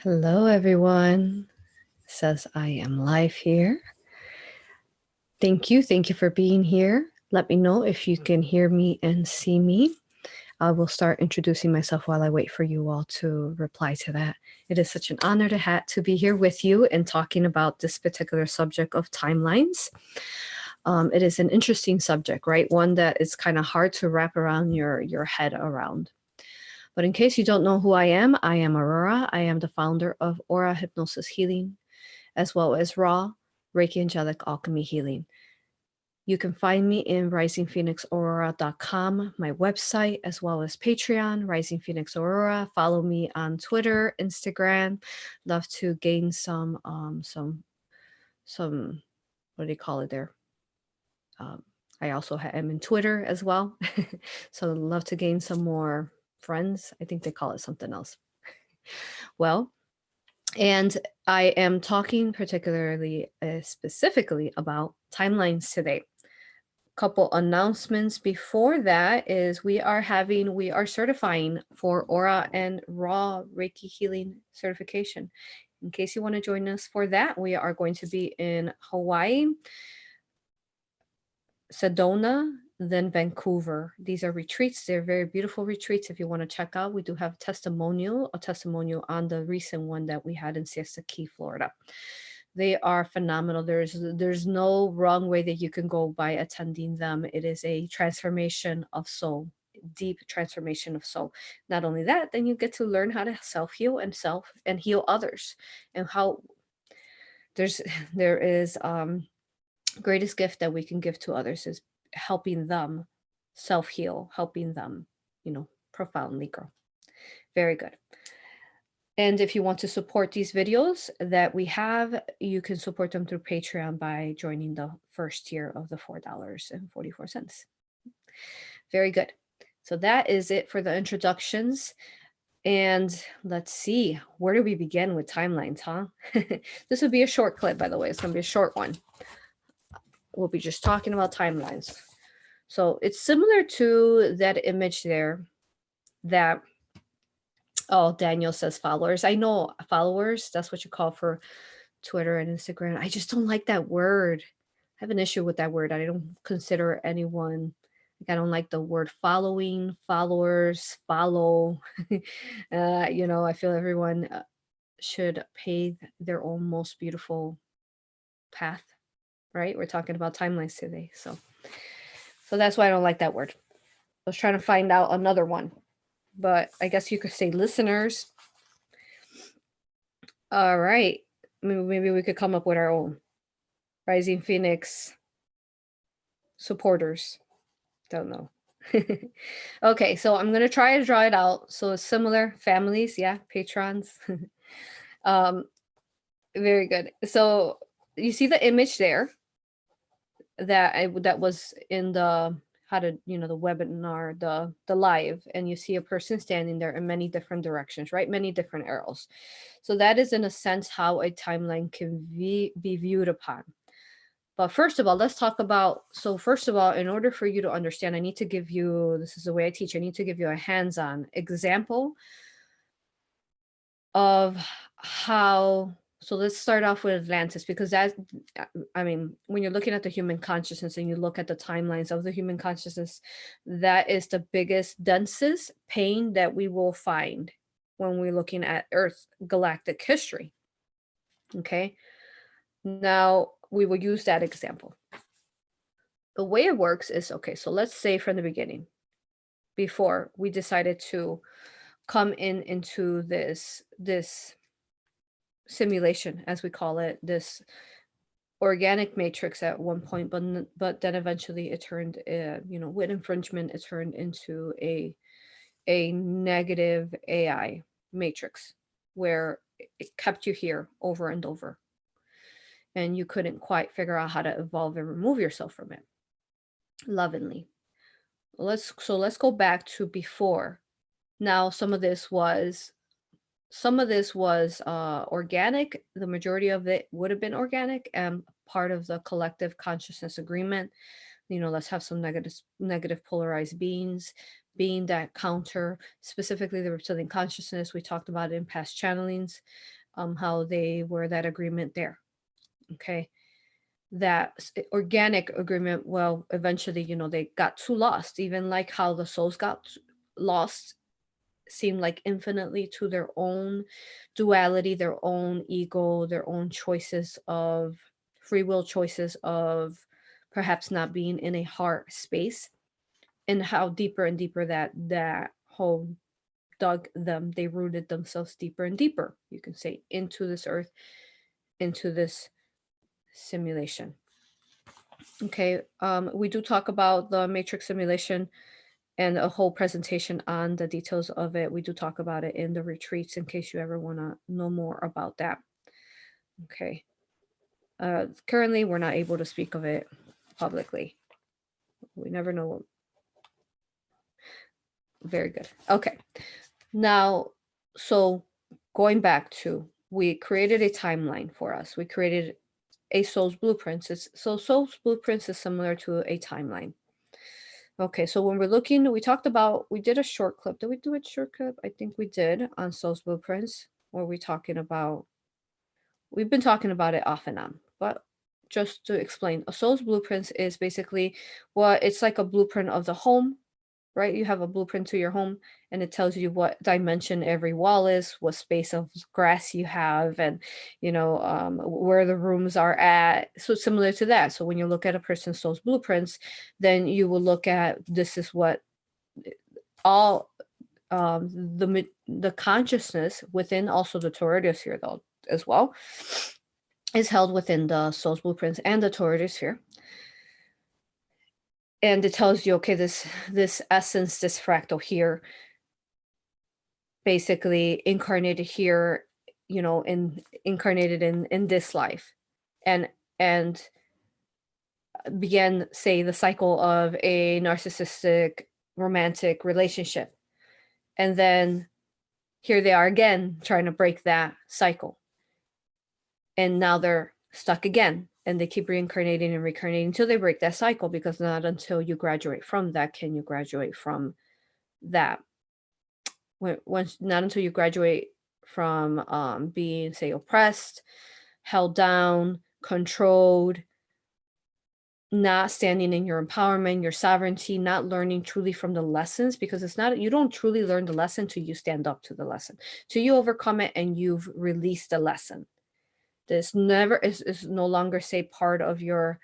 Hello, everyone. It says I am live here. Thank you. Thank you for being here. Let me know if you can hear me and see me. I will start introducing myself while I wait for you all to reply to that. It is such an honor to be here with you and talking about this particular subject of timelines. It is an interesting subject, right? One that is kind of hard to wrap around your head around. But in case you don't know who I am Aurora. I am the founder of A.U.R.A Hypnosis Healing, as well as A.U.R.A Reiki Angelic Alchemy Healing. You can find me in risingphoenixaurora.com, my website, as well as Patreon, Rising Phoenix Aurora. Follow me on Twitter, Instagram. Love to gain some what do you call it there? I also am in Twitter as well. So I'd love to gain some more friends. I think they call it something else. Well, and I am talking particularly specifically about timelines today. Couple announcements before that is we are certifying for A.U.R.A and Raw Reiki Healing certification. In case you want to join us for that, we are going to be in Hawaii, Sedona, then Vancouver. These are retreats. They're very beautiful retreats. If you want to check out, we do have a testimonial on the recent one that we had in Siesta Key, Florida. They are phenomenal. There's no wrong way that you can go by attending them. It is a transformation of soul, deep transformation of soul. Not only that, then you get to learn how to self-heal and heal others, and how there is greatest gift that we can give to others is helping them self-heal, helping them, profoundly grow. Very good. And if you want to support these videos that we have, you can support them through Patreon by joining the first tier of the $4.44. Very good. So that is it for the introductions. And let's see, where do we begin with timelines, huh? This would be a short clip, by the way. It's going to be a short one. We'll be just talking about timelines. So it's similar to that image there that, oh, Daniel says followers. I know followers, that's what you call for Twitter and Instagram. I just don't like that word. I have an issue with that word. I don't consider anyone, like, I don't like the word following, followers, follow. I feel everyone should pave their own most beautiful path, right? We're talking about timelines today. So that's why I don't like that word. I was trying to find out another one, but I guess you could say listeners. All right. Maybe we could come up with our own Rising Phoenix supporters. Don't know. Okay, so I'm going to try to draw it out. So it's similar families. Yeah, patrons. Very good. So you see the image there that was in the the webinar, the live, and you see a person standing there in many different directions, right? Many different arrows. So that is, in a sense, how a timeline can be viewed upon. But first of all, let's talk about, first of all, in order for you to understand, I need to give you, this is the way I teach, I need to give you a hands-on example of how. So let's start off with Atlantis, because when you're looking at the human consciousness and you look at the timelines of the human consciousness, that is the biggest, densest pain that we will find when we're looking at Earth galactic history. Okay. Now we will use that example. The way it works is, okay, so let's say from the beginning, before we decided to come into this simulation, as we call it, this organic matrix at one point, but then eventually it turned, with infringement, it turned into a negative AI matrix where it kept you here over and over, and you couldn't quite figure out how to evolve and remove yourself from it lovingly. Let's go back to before. Now, some of this was organic. The majority of it would have been organic and part of the collective consciousness agreement. Let's have some negative polarized beings. being that counter, specifically the reptilian consciousness. We talked about it in past channelings, how they were that agreement there. Okay. That organic agreement, well, eventually, they got too lost, even like how the souls got lost, seemed like infinitely to their own duality, their own ego, their own choices of free will, choices of perhaps not being in a heart space, and how deeper and deeper that hole dug them. They rooted themselves deeper and deeper, you can say, into this earth, into this simulation. Okay, we do talk about the matrix simulation and a whole presentation on the details of it. We do talk about it in the retreats in case you ever want to know more about that. Okay. Currently, we're not able to speak of it publicly. We never know. Very good. Okay. Now, so going back to, we created a timeline for us. We created a soul's blueprints. So soul's blueprints is similar to a timeline. Okay, so when we're looking, we talked about, we did a short clip. Did we do a short clip? I think we did on soul's blueprints, where we're talking about, we've been talking about it off and on, but just to explain, a soul's blueprints is basically what, it's like a blueprint of the home, right? You have a blueprint to your home, and it tells you what dimension every wall is, what space of grass you have, and where the rooms are at. So similar to that. So when you look at a person's soul's blueprints, then you will look at, this is what all the consciousness within, also the toroidal sphere though as well, is held within the soul's blueprints and the toroidal sphere. And it tells you, okay, this essence, this fractal here, basically incarnated here, incarnated in this life, and began, say, the cycle of a narcissistic romantic relationship, and then here they are again trying to break that cycle, and now they're stuck again, and they keep reincarnating and reincarnating until they break that cycle, because not until you graduate from that can you graduate from that. Once, not until you graduate from being, say, oppressed, held down, controlled, not standing in your empowerment, your sovereignty, not learning truly from the lessons, because it's not, you don't truly learn the lesson till you stand up to the lesson, till you overcome it and you've released the lesson. This never is no longer, say, part of your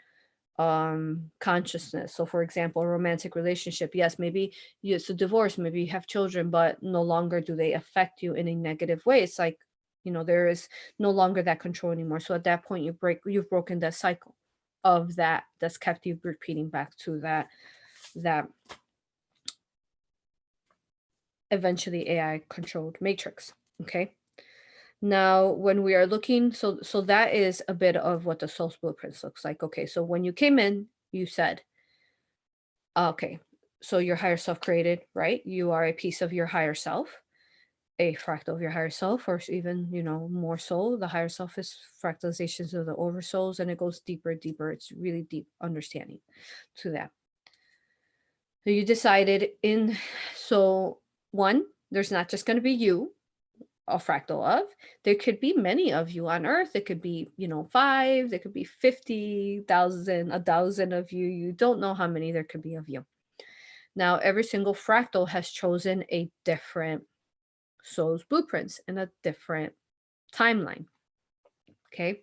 consciousness. So for example, a romantic relationship, yes, maybe it's a divorce, maybe you have children, but no longer do they affect you in a negative way. It's like, there is no longer that control anymore. So at that point, you've broken that cycle of that's kept you repeating back to that eventually AI controlled matrix. Okay. Now, when we are looking, so that is a bit of what the soul's blueprints looks like. Okay, so when you came in, you said, okay, so your higher self created, right? You are a piece of your higher self, a fractal of your higher self, or even, more soul. The higher self is fractalizations of the oversouls, and it goes deeper, deeper. It's really deep understanding to that. So you decided so one, there's not just going to be you, a fractal of. There could be many of you on Earth. There could be, 5, there could be 50,000, 1,000 of you. You don't know how many there could be of you. Now, every single fractal has chosen a different soul's blueprints and a different timeline. Okay.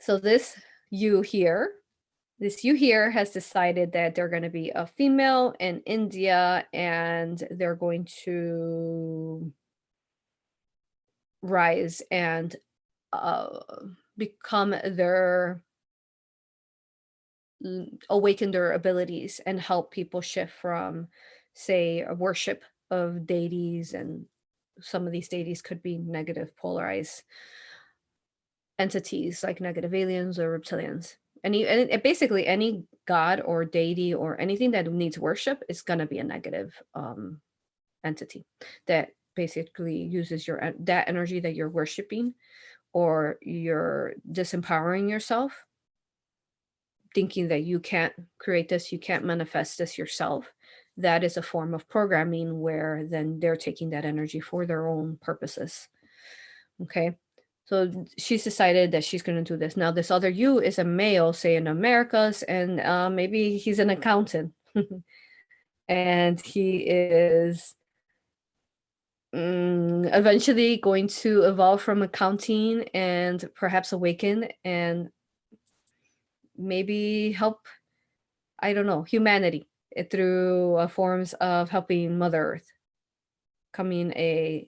So this you here has decided that they're going to be a female in India, and they're going to rise and become awaken their abilities and help people shift from, say, a worship of deities, and some of these deities could be negative polarized entities like negative aliens or reptilians. And basically any god or deity or anything that needs worship is going to be a negative entity that basically uses that energy that you're worshiping, or you're disempowering yourself, thinking that you can't create this, you can't manifest this yourself. that is a form of programming where then they're taking that energy for their own purposes. Okay. So she's decided that she's going to do this. Now, this other you is a male, say in Americas, and maybe he's an accountant. And he is eventually going to evolve from accounting and perhaps awaken and maybe help, I don't know, humanity through forms of helping Mother Earth, coming a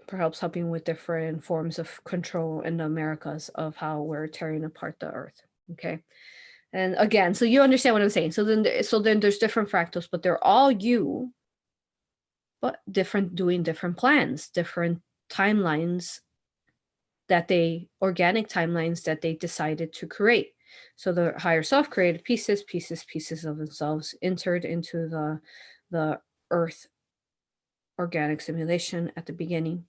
perhaps helping with different forms of control in the Americas of how we're tearing apart the Earth. Okay. And again, so you understand what I'm saying. So then there's different fractals, but they're all you, but different, doing different plans, different timelines organic timelines that they decided to create. So the higher self created pieces of themselves entered into the Earth organic simulation at the beginning.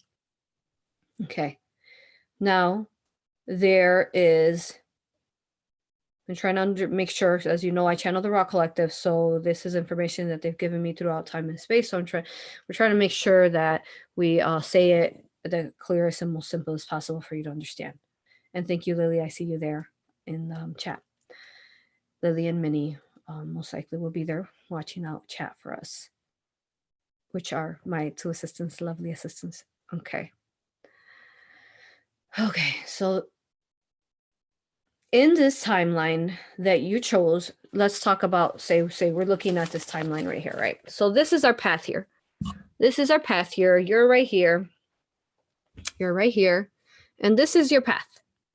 Okay. Now there is, I'm trying to make sure, as you know, I channel the Raw Collective, so this is information that they've given me throughout time and space. So we're trying to make sure that we say it the clearest and most simple as possible for you to understand. And thank you, Lily. I see you there in the chat. Lily and Minnie most likely will be there watching out chat for us, which are my two assistants, lovely assistants. Okay. Okay, so in this timeline that you chose, let's talk about, say we're looking at this timeline right here, right? So this is our path here. This is our path here. You're right here. You're right here. And this is your path,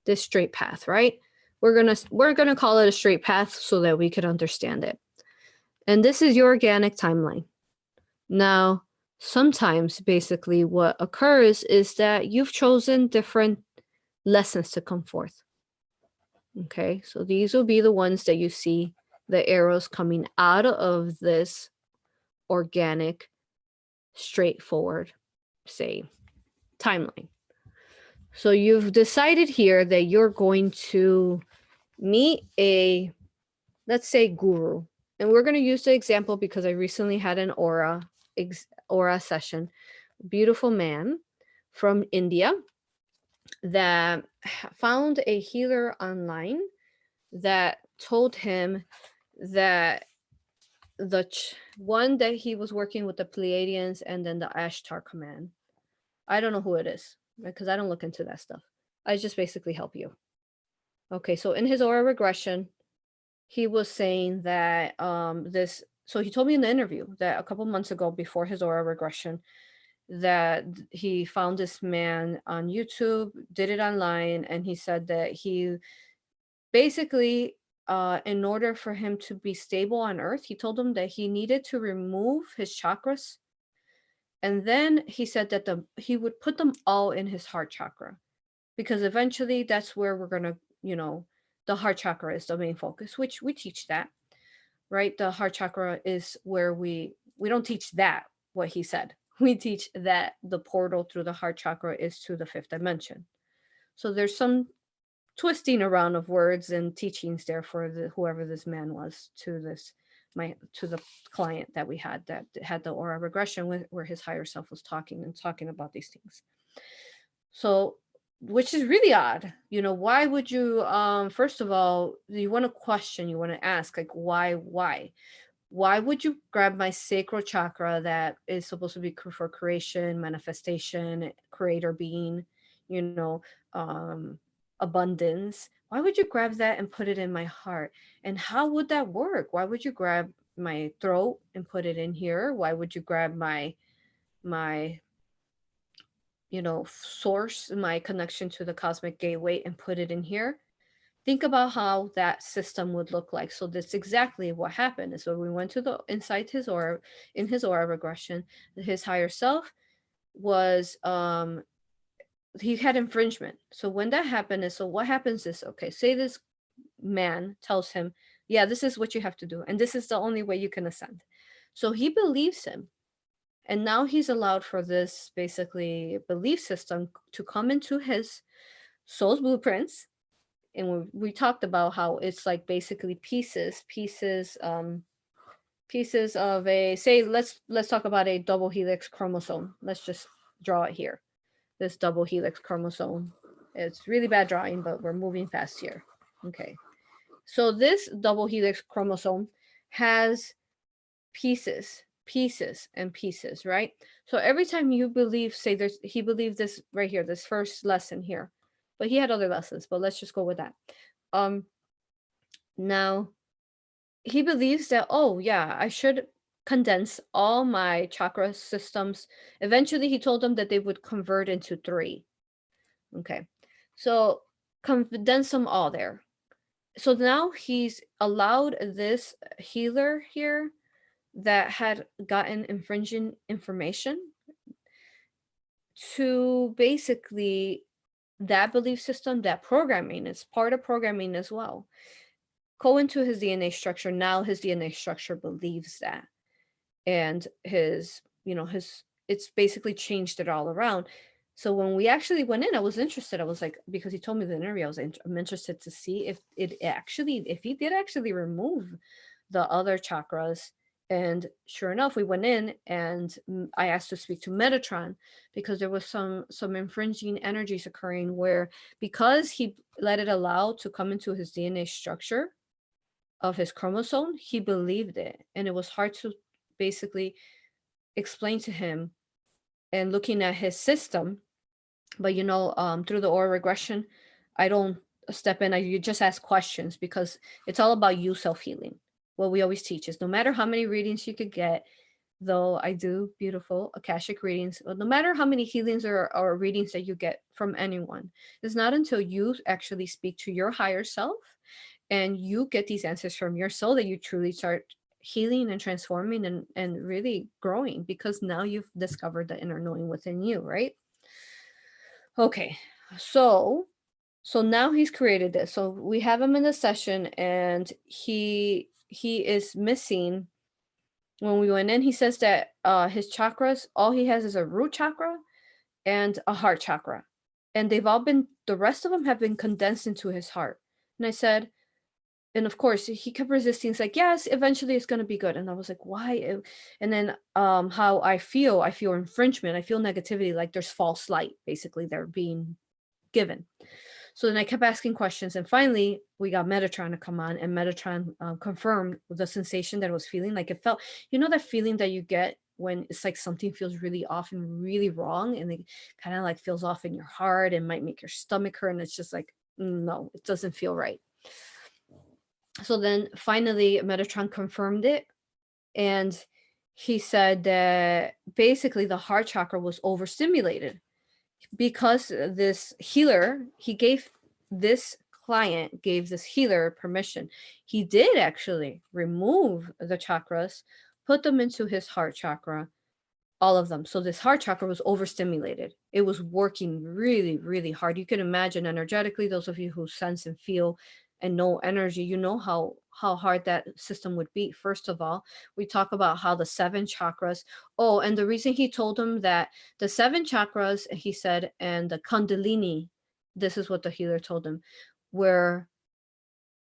this straight path, right? We're gonna call it a straight path so that we could understand it. And this is your organic timeline. Now, sometimes basically what occurs is that you've chosen different lessons to come forth. Okay, so these will be the ones that you see the arrows coming out of this organic, straightforward, say, timeline. So you've decided here that you're going to meet a, let's say, guru. And we're going to use the example because I recently had an Aura session. Beautiful man from India that found a healer online that told him that the one that he was working with the Pleiadians and then the Ashtar command. I don't know who it is because I don't look into that stuff. I just basically help you. Okay, so in his aura regression, he was saying that so he told me in the interview that a couple months ago before his aura regression that he found this man on YouTube, did it online, and he said that he basically in order for him to be stable on Earth, he told him that he needed to remove his chakras. And then he said that he would put them all in his heart chakra because eventually that's where we're going to, the heart chakra is the main focus, which we teach that, right? The heart chakra is where we don't teach that, what he said. We teach that the portal through the heart chakra is to the fifth dimension. So there's some twisting around of words and teachings there for whoever this man was to the client that we had that had the aura regression where his higher self was talking about these things. So, which is really odd. Why would you first of all, you want to question, you want to ask, like, why would you grab my sacral chakra that is supposed to be for creation, manifestation, creator being, abundance? Why would you grab that and put it in my heart? And how would that work? Why would you grab my throat and put it in here? Why would you grab my source, my connection to the cosmic gateway, and put it in here? Think about how that system would look like. So that's exactly what happened. Is when we went to inside his aura, in his aura regression, his higher self was he had infringement. So when that happened, so what happens is, okay, say this man tells him, yeah, this is what you have to do, and this is the only way you can ascend. So he believes him. And now he's allowed for this basically belief system to come into his soul's blueprints And we talked about how it's like basically pieces of a, say, let's talk about a double helix chromosome. Let's just draw it here. This double helix chromosome. It's really bad drawing, but we're moving fast here. Okay. So this double helix chromosome has pieces, and pieces, right? So every time you believe, say he believed this right here, this first lesson here, but he had other lessons, but let's just go with that. Now he believes that, oh yeah, I should condense all my chakra systems. Eventually he told them that they would convert into 3. Okay. So condense them all there. So now he's allowed this healer here that had gotten infringing information to basically, that belief system, that programming is part of programming as well, go into his DNA structure. Now his DNA structure believes that, and his, it's basically changed it all around. So when we actually went in, I was interested. I was like, because he told me the interview, I'm interested to see if he did actually remove the other chakras. And sure enough, we went in, and I asked to speak to Metatron, because there was some infringing energies occurring, where because he let it allow to come into his DNA structure of his chromosome, he believed it, and it was hard to basically explain to him. And looking at his system, but through the oral regression, I don't step in. You just ask questions, because it's all about you self-healing. What we always teach is, no matter how many readings you could get, though I do beautiful Akashic readings, but no matter how many healings or readings that you get from anyone, it's not until you actually speak to your higher self and you get these answers from your soul that you truly start healing and transforming and really growing, because now you've discovered the inner knowing within you, right? Okay, so now he's created this. So we have him in the session, and he is missing. When we went in, he says that his chakras, all he has is a root chakra and a heart chakra, and the rest of them have been condensed into his heart. And I said, and of course he kept resisting. It's like, yes, eventually it's going to be good. And I was like, why? And then how I feel infringement, I feel negativity, like there's false light, basically, they're being given. So then I kept asking questions, and finally we got Metatron to come on, and Metatron confirmed the sensation that I was feeling. Like, it felt, that feeling that you get when it's like something feels really off and really wrong, and it kind of like feels off in your heart and might make your stomach hurt, and it's just like, no, it doesn't feel right. So then finally Metatron confirmed it, and he said that basically the heart chakra was overstimulated, because this healer, this healer permission. He did actually remove the chakras, put them into his heart chakra, all of them. So this heart chakra was overstimulated. It was working really, really hard. You can imagine energetically, those of you who sense and feel and know energy, how hard that system would be. First of all, we talk about how the 7 chakras, and the reason he told him that the 7 chakras, he said, and the kundalini, this is what the healer told him, were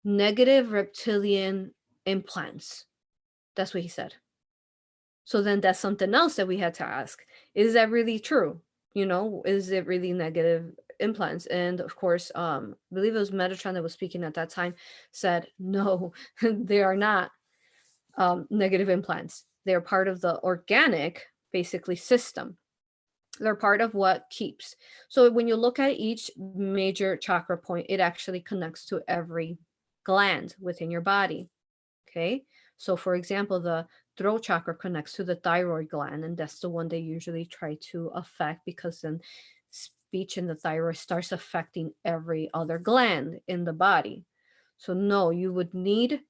negative reptilian implants. That's what he said. So then that's something else that we had to ask. Is that really true? Is it really negative implants? And of course, I believe it was Metatron that was speaking at that time, said, no, they are not negative implants. They're part of the organic, basically, system. They're part of what keeps. So when you look at each major chakra point, it actually connects to every gland within your body. Okay. So for example, the throat chakra connects to the thyroid gland, and that's the one they usually try to affect, because then speech in the thyroid starts affecting every other gland in the body. So no, you would need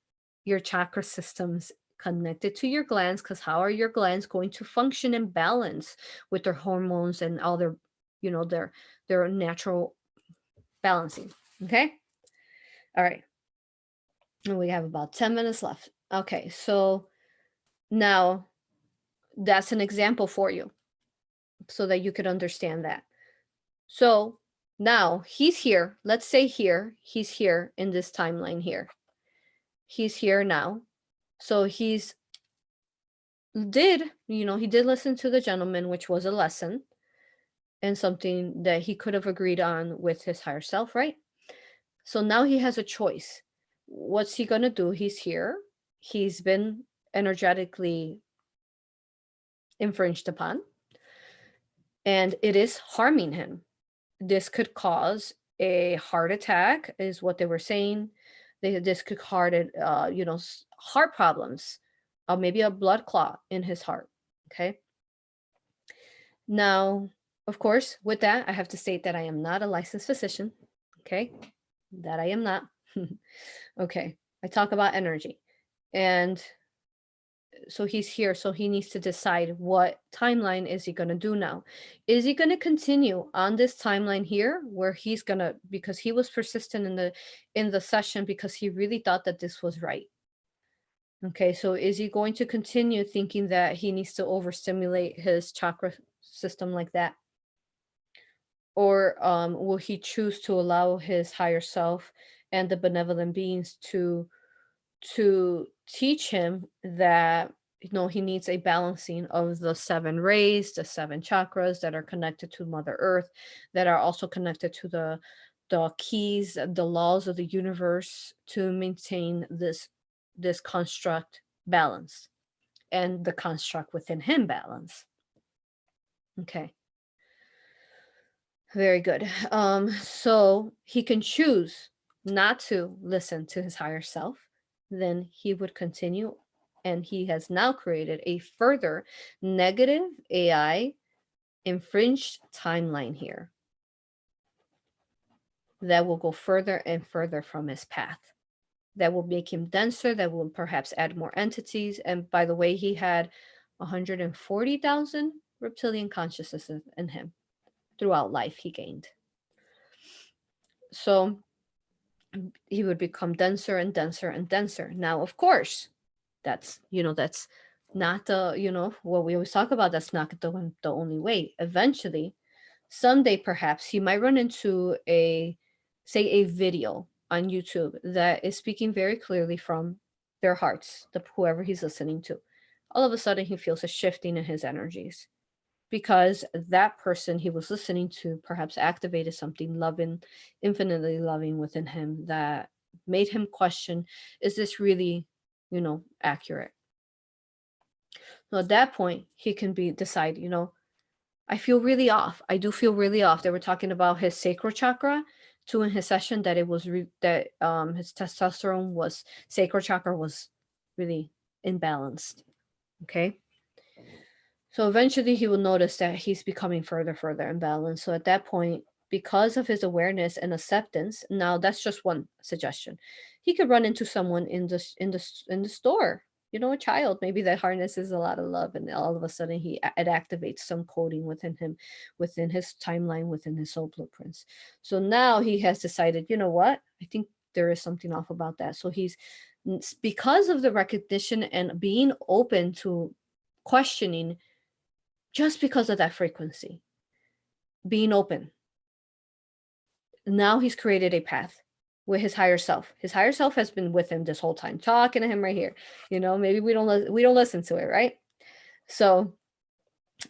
your chakra systems connected to your glands, because how are your glands going to function in balance with their hormones and all their, their natural balancing? Okay. All right. And we have about 10 minutes left. Okay, so now that's an example for you, so that you could understand that. So Now he's here. Let's say here, he's here in this timeline here. He's here now. So he did listen to the gentleman, which was a lesson and something that he could have agreed on with his higher self, right? So now he has a choice. What's he going to do? He's here. He's been energetically infringed upon, and it is harming him. This could cause a heart attack, is what they were saying. This could heart problems, maybe a blood clot in his heart. Okay. Now, of course, with that, I have to state that I am not a licensed physician. Okay, that I am not. Okay, I talk about energy, and so he's here, so he needs to decide what timeline is he going to do now. Is he going to continue on this timeline here where he's going to, because he was persistent in the session because he really thought that this was right. Okay, so is he going to continue thinking that he needs to overstimulate his chakra system like that? Or will he choose to allow his higher self and the benevolent beings to teach him that he needs a balancing of the 7 rays, the 7 chakras that are connected to Mother Earth, that are also connected to the keys, the laws of the universe, to maintain this construct balance, and the construct within him balance. Okay. Very good. So he can choose not to listen to his higher self, then he would continue, and he has now created a further negative AI infringed timeline here that will go further and further from his path, that will make him denser, that will perhaps add more entities. And by the way, he had 140,000 reptilian consciousnesses in him throughout life he gained. So he would become denser and denser and denser. Now, of course, that's not the, what we always talk about. That's not the only way. Eventually, someday, perhaps he might run into a video on YouTube that is speaking very clearly from their hearts, whoever he's listening to. All of a sudden, he feels a shifting in his energies, because that person he was listening to perhaps activated something loving, infinitely loving within him, that made him question, is this really, accurate? So at that point, he can decide, I feel really off. I do feel really off. They were talking about his sacral chakra too in his session, that it was that his testosterone was, sacral chakra was really imbalanced. Okay. So eventually he will notice that he's becoming further imbalanced. So at that point, because of his awareness and acceptance, now that's just one suggestion. He could run into someone in the store, a child, maybe that harnesses a lot of love, and all of a sudden it activates some coding within him, within his timeline, within his soul blueprints. So now he has decided, you know what? I think there is something off about that. So he's, because of the recognition and being open to questioning, just because of that frequency, being open, now he's created a path with his higher self. His higher self has been with him this whole time, talking to him right here. Maybe we don't listen to it, right? So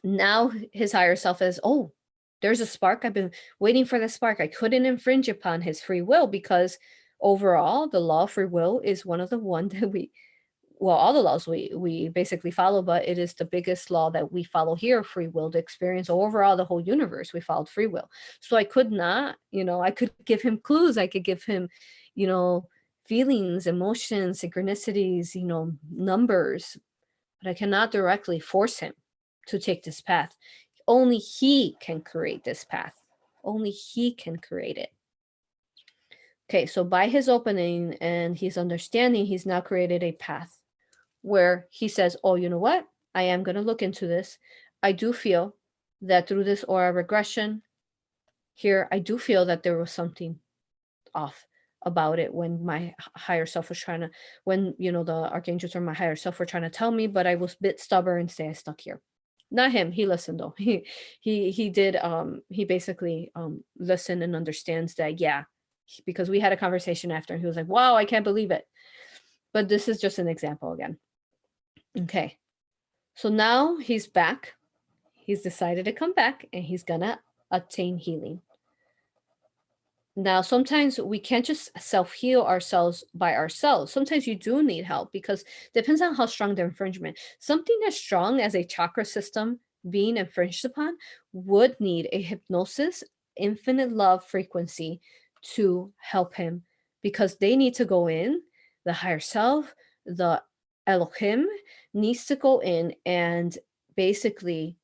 now his higher self is, oh, there's a spark. I've been waiting for the spark. I couldn't infringe upon his free will, because overall, the law of free will is one of the ones that all the laws we basically follow, but it is the biggest law that we follow here, free will, to experience overall the whole universe. We followed free will. So I could not, I could give him clues. I could give him, feelings, emotions, synchronicities, numbers, but I cannot directly force him to take this path. Only he can create this path. Only he can create it. Okay, so by his opening and his understanding, he's now created a path where he says, oh, you know what? I am going to look into this. I do feel that through this aura regression here, I do feel that there was something off about it when my higher self was trying to, when, the archangels or my higher self were trying to tell me, but I was a bit stubborn and stay stuck here. Not him. He listened though. He did. He basically listened and understands that. Yeah, because we had a conversation after, and he was like, "Wow, I can't believe it." But this is just an example again. Okay, so now he's back. He's decided to come back, and he's gonna attain healing. Now, sometimes we can't just self heal ourselves by ourselves. Sometimes you do need help because depends on how strong the infringement. Something as strong as a chakra system being infringed upon would need a hypnosis, infinite love frequency to help him because they need to go in, the higher self, the Elohim needs to go in and basically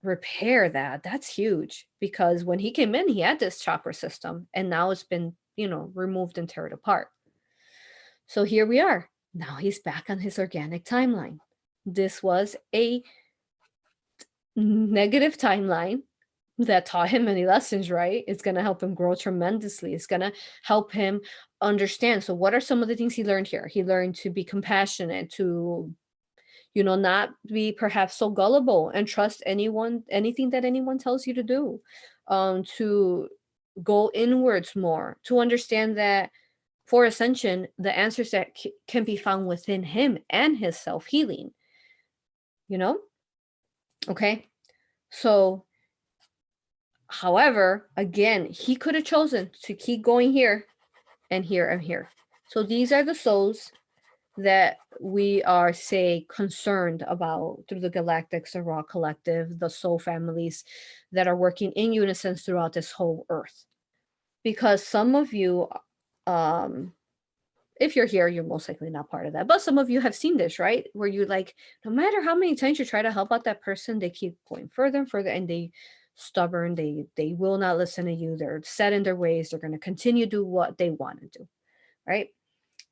repair that. That's huge because when he came in, he had this chakra system and now it's been, removed and teared apart. So here we are. Now he's back on his organic timeline. This was a negative timeline that taught him many lessons, right? It's going to help him grow tremendously. It's going to help him understand. So, what are some of the things he learned here? He learned to be compassionate, to not be perhaps so gullible and trust anything that anyone tells you to do, to go inwards more, to understand that for ascension, the answers that can be found within him and his self-healing, Okay. So, however, again, he could have chosen to keep going here and here and here. So these are the souls that we are, say, concerned about through the Galactic A.U.R.A collective, the soul families that are working in unison throughout this whole earth. Because some of you, if you're here, you're most likely not part of that. But some of you have seen this, right? Where you like, no matter how many times you try to help out that person, they keep going further and further, and they stubborn. They will not listen to you. They're set in their ways. They're going to continue to do what they want to do, right?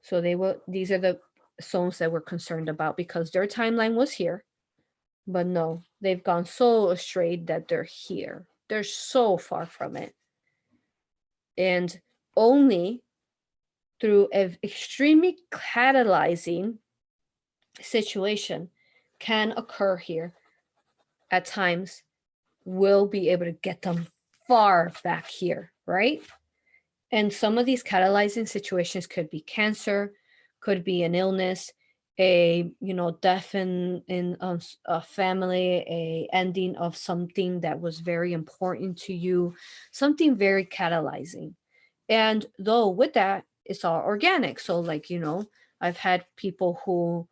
So these are the souls that we're concerned about because their timeline was here, but no, they've gone so astray that they're here. They're so far from it. And only through an extremely catalyzing situation can occur here at times will be able to get them far back here, right? And some of these catalyzing situations could be cancer, could be an illness, a death in a family, a ending of something that was very important to you, something very catalyzing. And though with that, it's all organic. So like, I've had people who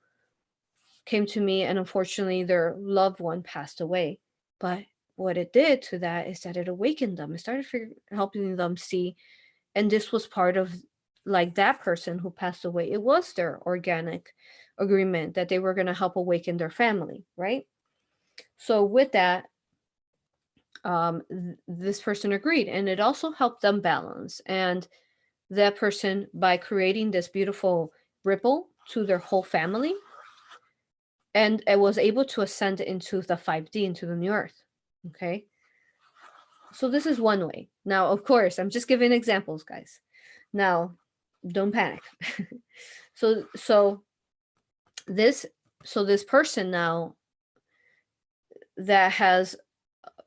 came to me and unfortunately their loved one passed away. But what it did to that is that it awakened them. It started helping them see, and this was part of like that person who passed away. It was their organic agreement that they were going to help awaken their family, right? So with that, this person agreed, and it also helped them balance. And that person, by creating this beautiful ripple to their whole family, and it was able to ascend into the 5D, into the new earth. Okay. So this is one way. Now, of course, I'm just giving examples, guys. Now, don't panic. so this person now that has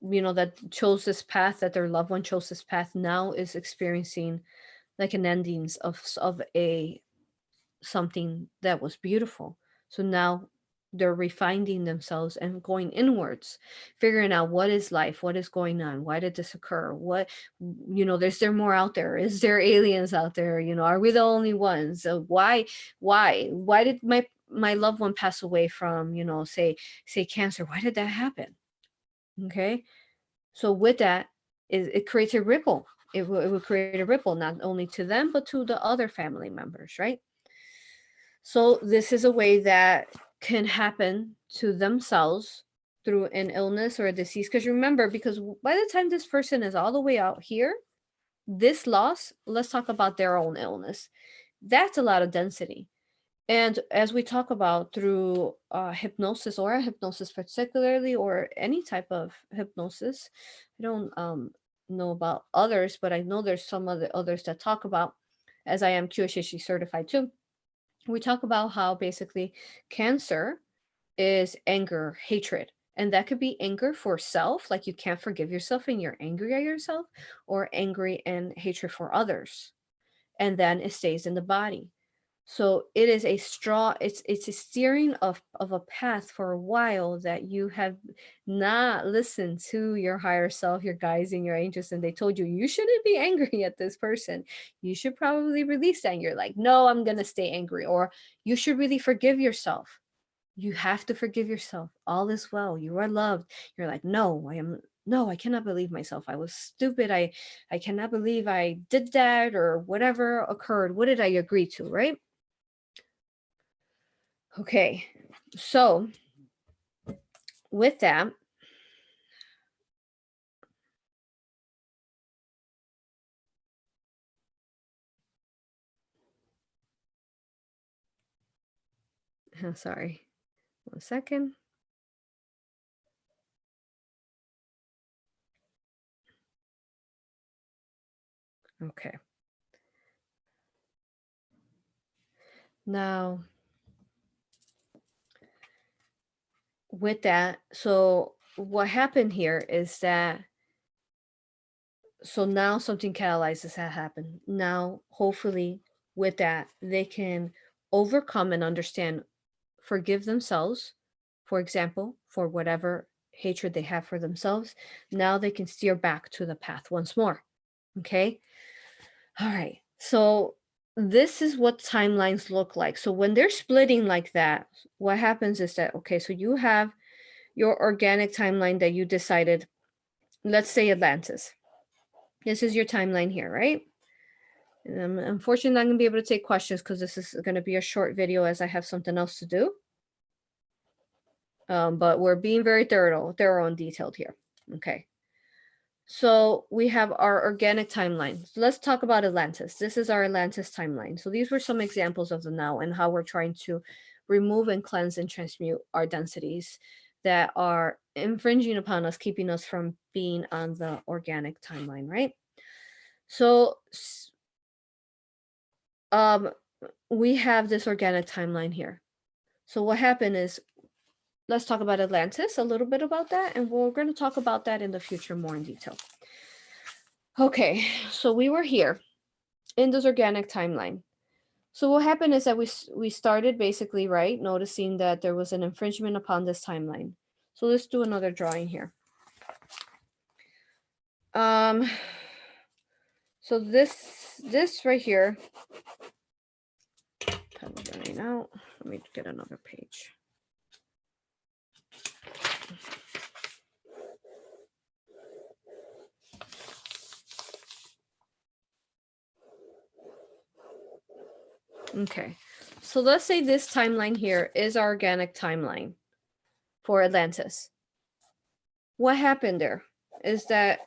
that chose this path, that their loved one chose this path, now is experiencing like an endings of a something that was beautiful. So now they're refining themselves and going inwards, figuring out what is life, what is going on, why did this occur, what, is there more out there, is there aliens out there, are we the only ones, why did my loved one pass away from say cancer, why did that happen? Okay, so with that, it creates a ripple. It will create a ripple not only to them but to the other family members, right? So this is a way that can happen to themselves through an illness or a disease. Because remember, because by the time this person is all the way out here, this loss, let's talk about their own illness. That's a lot of density. And as we talk about through hypnosis, or hypnosis particularly, or any type of hypnosis, I don't know about others, but I know there's some of the others that talk about, as I am QHHC certified too. We talk about how basically cancer is anger, hatred, And that could be anger for self, like you can't forgive yourself and you're angry at yourself, or angry and hatred for others. And then it stays in the body. So it is a it's a steering of a path for a while that you have not listened to your higher self, your guides and your angels, and they told you you shouldn't be angry at this person. You should probably release that. And you're like, no, I'm gonna stay angry. Or you should really forgive yourself. You have to forgive yourself. All is well. You are loved. You're like, no, I cannot believe myself. I was stupid. I cannot believe I did that or whatever occurred. What did I agree to, right? Okay. So with that, sorry, 1 second. Okay. Now, with that, so what happened here is that, so now something catalyzes that happened. Now, hopefully, with that, they can overcome and understand, forgive themselves, for example, for whatever hatred they have for themselves. Now they can steer back to the path once more. Okay. All right. So this is what timelines look like. So when they're splitting like that, what happens is that, okay, so you have your organic timeline that you decided, let's say Atlantis. This is your timeline here, right? And I'm unfortunately not going to be able to take questions because this is going to be a short video as I have something else to do. But we're being very thorough and detailed here. Okay. So we have our organic timeline. So let's talk about Atlantis. This is our Atlantis timeline. So these were some examples of the now and how we're trying to remove and cleanse and transmute our densities that are infringing upon us, keeping us from being on the organic timeline, right? So we have this organic timeline here. So what happened is, let's talk about Atlantis, a little bit about that, and we're going to talk about that in the future more in detail. Okay, so we were here in this organic timeline. So what happened is that we started basically, right, noticing that there was an infringement upon this timeline. So let's do another drawing here. So this right here, time is running out. Let me get another page. Okay, so let's say this timeline here is our organic timeline for Atlantis. What happened there is that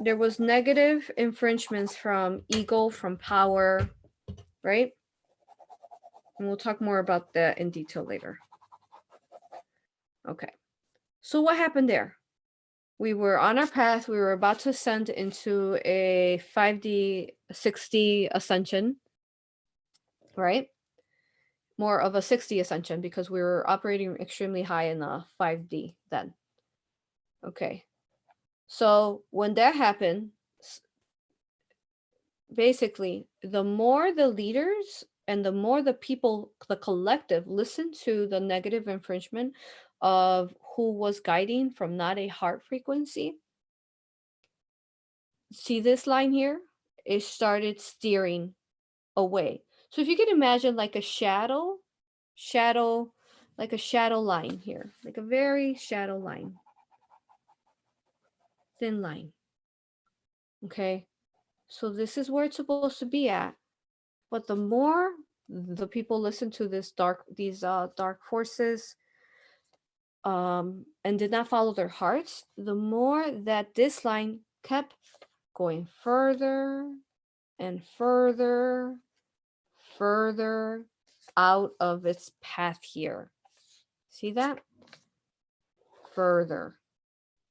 there was negative infringements from ego, from power, right? And we'll talk more about that in detail later. Okay, so what happened there? We were on our path. We were about to ascend into a 5D, 6D ascension, right? More of a 6D ascension because we were operating extremely high in the 5D then. Okay, so when that happened, basically, the more the leaders and the more the people, the collective, listen to the negative infringement of who was guiding from not a heart frequency. See this line here? It started steering away. So if you can imagine like a shadow, like a shadow line here, like a very shadow line, thin line. Okay, so this is where it's supposed to be at. But the more the people listen to these dark forces, and did not follow their hearts, the more that this line kept going further and further out of its path here. See that? Further.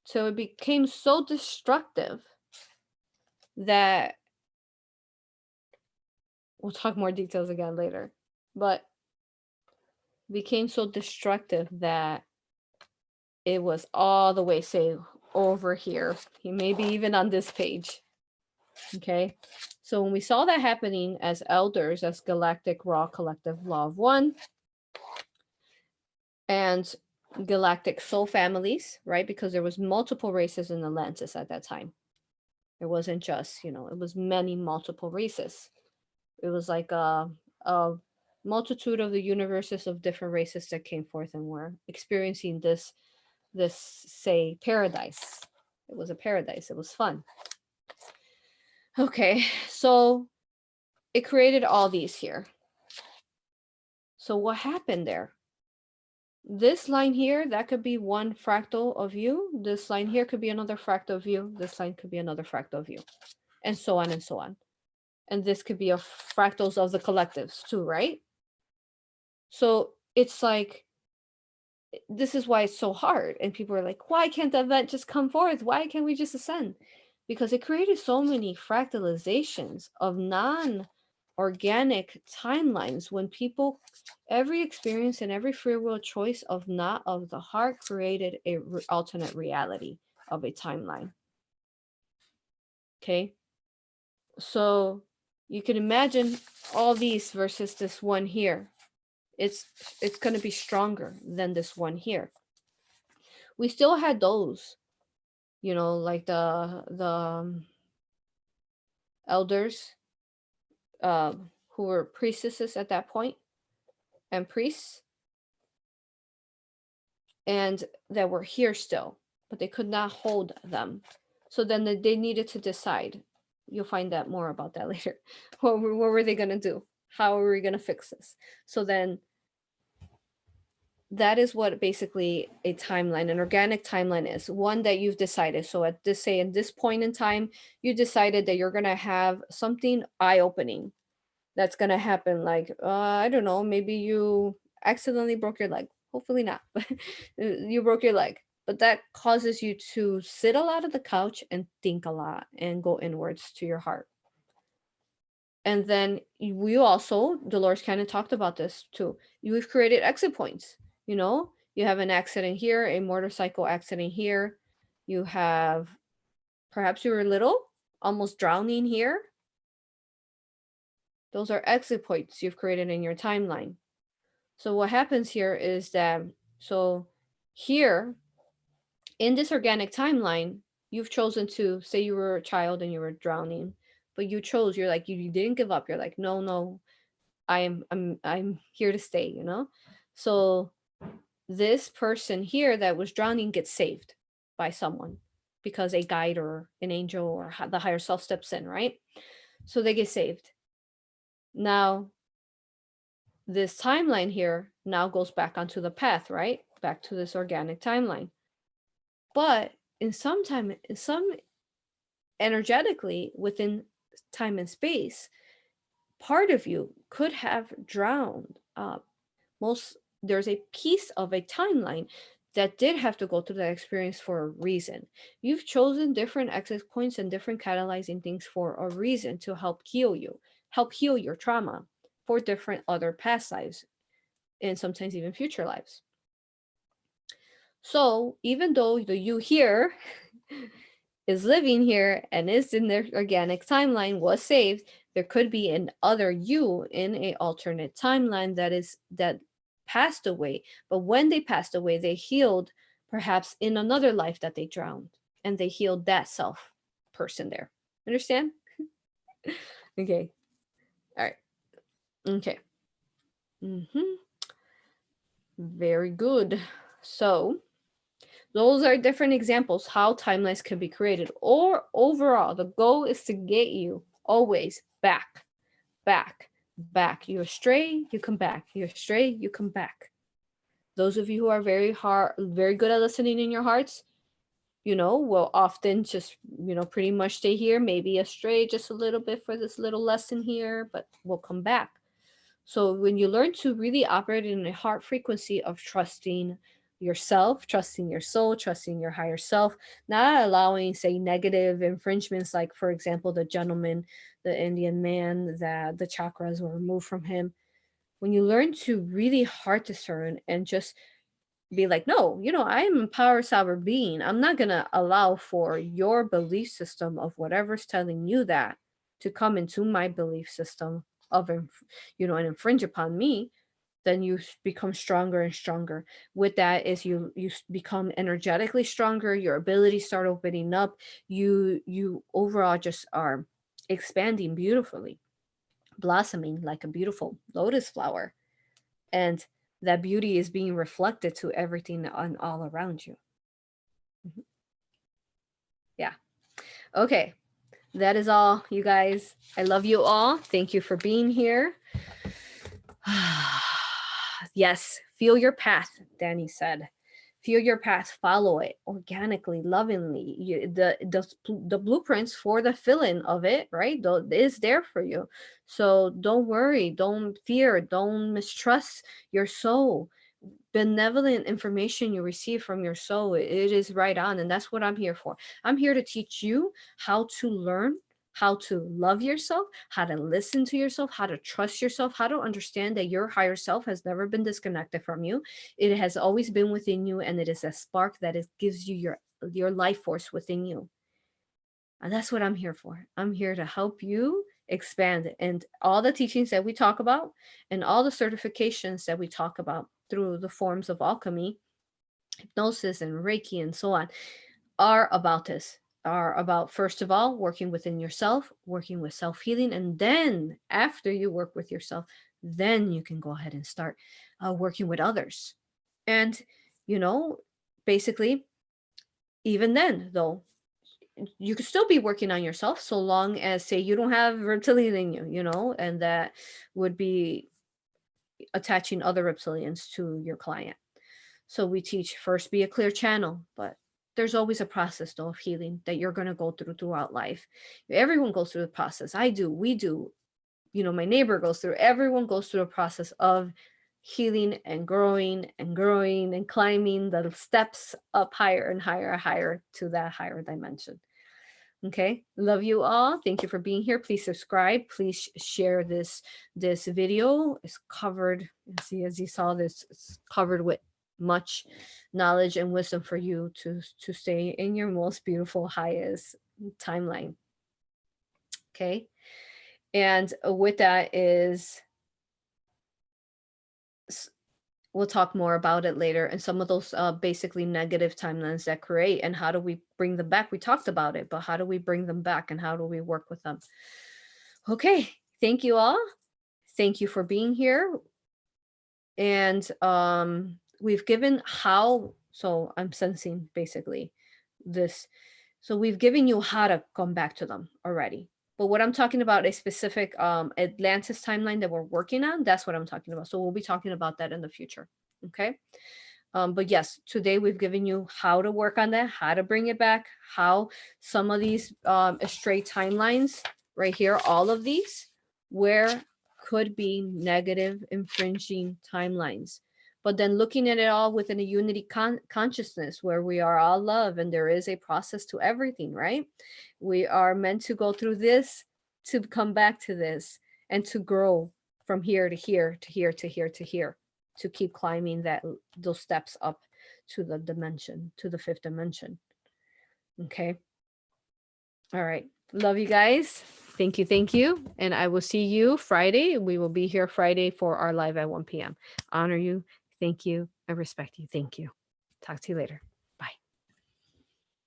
So it became so destructive that we'll talk more details again later, but became so destructive that it was all the way, say, over here. Maybe even on this page. Okay. So when we saw that happening as elders, as galactic raw collective law of one, and galactic soul families, right? Because there was multiple races in Atlantis at that time. It wasn't just, it was many multiple races. It was like a multitude of the universes of different races that came forth and were experiencing this say paradise. It was a paradise. It was fun. Okay, so it created all these here. So what happened there? This line here, that could be one fractal of you. This line here could be another fractal of you. This line could be another fractal of you, and so on and so on. And this could be a fractals of the collectives too, right? So it's like, this is why it's so hard. And people are like, why can't the event just come forth? Why can't we just ascend? Because it created so many fractalizations of non-organic timelines when people, every experience and every free will choice of not of the heart created a alternate reality of a timeline. Okay. So you can imagine all these versus this one here. It's going to be stronger than this one here. We still had those, like the elders who were priestesses at that point and priests, and that were here still, but they could not hold them. So then they needed to decide. You'll find out more about that later. What were they going to do? How are we going to fix this? So then that is what basically a timeline, an organic timeline is, one that you've decided. So at this, say in this point in time, you decided that you're going to have something eye-opening that's going to happen. Like, I don't know, maybe you accidentally broke your leg. Hopefully not, but you broke your leg. But that causes you to sit a lot on the couch and think a lot and go inwards to your heart. And then we also, Dolores kind of talked about this too. We've created exit points. You have an accident here, a motorcycle accident here. You have, perhaps you were little, almost drowning here. Those are exit points you've created in your timeline. So what happens here is that, so here in this organic timeline, you've chosen to, say you were a child and you were drowning, but you chose, you're like, you didn't give up. You're like, no, I'm here to stay, So this person here that was drowning gets saved by someone because a guide or an angel or the higher self steps in, right? So they get saved. Now, this timeline here now goes back onto the path, right? Back to this organic timeline. But in some energetically within time and space, part of you could have drowned. There's a piece of a timeline that did have to go through that experience for a reason. You've chosen different exit points and different catalyzing things for a reason to help heal you, help heal your trauma for different other past lives and sometimes even future lives. So even though the you here is living here and is in the organic timeline, was saved, there could be an other you in a alternate timeline that passed away. But when they passed away, they healed perhaps in another life that they drowned, and they healed that self person there. Understand? Okay. All right. Okay. Very good. So those are different examples how timelines can be created. Or overall, the goal is to get you always back. You're astray, you come back. You're astray, you come back. Those of you who are very good at listening in your hearts, will often just, pretty much stay here, maybe astray just a little bit for this little lesson here, but we'll come back. So when you learn to really operate in a heart frequency of trusting yourself, trusting your soul, trusting your higher self, not allowing, say, negative infringements, like, for example, the gentleman, the Indian man, that the chakras were removed from him. When you learn to really heart discern and just be like, no, I am a power sour being. I'm not going to allow for your belief system of whatever's telling you that to come into my belief system of, and infringe upon me. Then you become stronger and stronger. With that is you become energetically stronger. Your abilities start opening up. You overall just are expanding beautifully, blossoming like a beautiful lotus flower, and that beauty is being reflected to everything on all around you. Mhm. Yeah. Okay. That is all, you guys. I love you all. Thank you for being here. Yes, feel your path, Danny said. Feel your path, follow it organically, lovingly. The blueprints for the filling of it, right, is there for you. So don't worry, don't fear, don't mistrust your soul. Benevolent information you receive from your soul, it is right on, and that's what I'm here for. I'm here to teach you how to learn how to love yourself, how to listen to yourself, how to trust yourself, how to understand that your higher self has never been disconnected from you. It has always been within you, and it is a spark that gives you your life force within you. And that's what I'm here for. I'm here to help you expand, and all the teachings that we talk about and all the certifications that we talk about through the forms of alchemy, hypnosis, and Reiki, and so on, are about this, are about, first of all, working within yourself, working with self-healing. And then after you work with yourself, then you can go ahead and start working with others. And, basically, even then, though, you could still be working on yourself, so long as, say, you don't have reptilian in you, and that would be attaching other reptilians to your client. So we teach, first, be a clear channel, but there's always a process, though, of healing that you're going to go throughout life. Everyone goes through the process. I do, we do, my neighbor goes through, everyone goes through a process of healing and growing and climbing the steps up higher and higher and higher to that higher dimension. Okay, love you all. Thank you for being here. Please subscribe. Please share this video. It's covered, as you saw, this it's covered with much knowledge and wisdom for you to stay in your most beautiful, highest timeline. Okay, and with that is, we'll talk more about it later, and some of those basically negative timelines that create, and how do we bring them back. We talked about it, but how do we bring them back, and how do we work with them? Okay, thank you all. Thank you for being here. And we've given how, so I'm sensing basically this. So we've given you how to come back to them already. But what I'm talking about, a specific Atlantis timeline that we're working on, that's what I'm talking about. So we'll be talking about that in the future. Okay. But yes, today we've given you how to work on that, how to bring it back, how some of these astray timelines right here, all of these, where could be negative infringing timelines. But then looking at it all within a unity consciousness where we are all love, and there is a process to everything, right? We are meant to go through this to come back to this, and to grow from here to here to here to here to here, to keep climbing those steps up to the dimension, to the fifth dimension. Okay. All right. Love you guys. Thank you. Thank you. And I will see you Friday. We will be here Friday for our live at 1 p.m. Honor you. Thank you. I respect you. Thank you. Talk to you later.